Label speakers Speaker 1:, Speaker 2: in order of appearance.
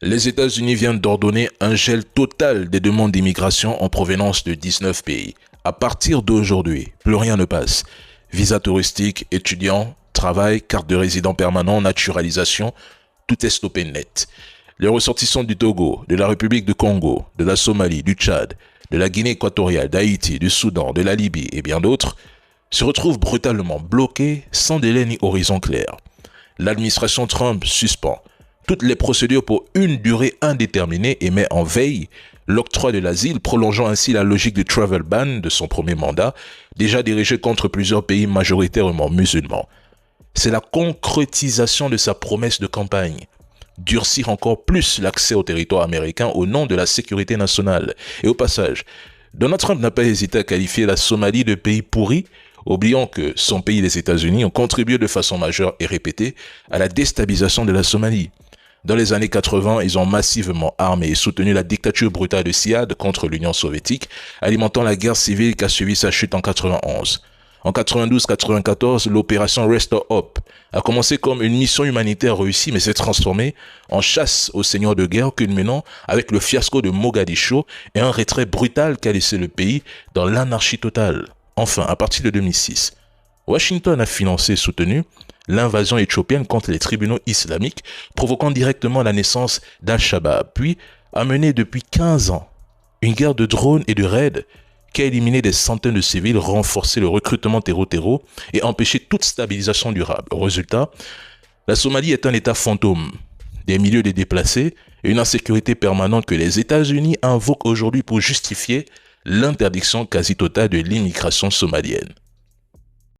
Speaker 1: Les États-Unis viennent d'ordonner un gel total des demandes d'immigration en provenance de 19 pays. À partir d'aujourd'hui, plus rien ne passe. Visa touristique, étudiant, travail, carte de résident permanent, naturalisation, tout est stoppé net. Les ressortissants du Togo, de la République du Congo, de la Somalie, du Tchad, de la Guinée équatoriale, d'Haïti, du Soudan, de la Libye et bien d'autres se retrouvent brutalement bloqués sans délai ni horizon clair. L'administration Trump suspend toutes les procédures pour une durée indéterminée et met en veille l'octroi de l'asile, prolongeant ainsi la logique du travel ban de son premier mandat, déjà dirigé contre plusieurs pays majoritairement musulmans. C'est la concrétisation de sa promesse de campagne. Durcir encore plus l'accès au territoire américain au nom de la sécurité nationale. Et au passage, Donald Trump n'a pas hésité à qualifier la Somalie de pays pourri, oubliant que son pays, les États-Unis, ont contribué de façon majeure et répétée à la déstabilisation de la Somalie. Dans les années 80, ils ont massivement armé et soutenu la dictature brutale de Siad contre l'Union soviétique, alimentant la guerre civile qui a suivi sa chute en 91. En 92-94, l'opération Restore Hope a commencé comme une mission humanitaire réussie mais s'est transformée en chasse aux seigneurs de guerre culminant avec le fiasco de Mogadiscio et un retrait brutal qui a laissé le pays dans l'anarchie totale. Enfin, à partir de 2006, Washington a financé et soutenu l'invasion éthiopienne contre les tribunaux islamiques, provoquant directement la naissance d'Al-Shabaab, puis a mené depuis 15 ans une guerre de drones et de raids qui a éliminé des centaines de civils, renforcé le recrutement terreau-terreau et empêché toute stabilisation durable. Au résultat, la Somalie est un État fantôme, des milieux de déplacés et une insécurité permanente que les États-Unis invoquent aujourd'hui pour justifier l'interdiction quasi totale de l'immigration somalienne.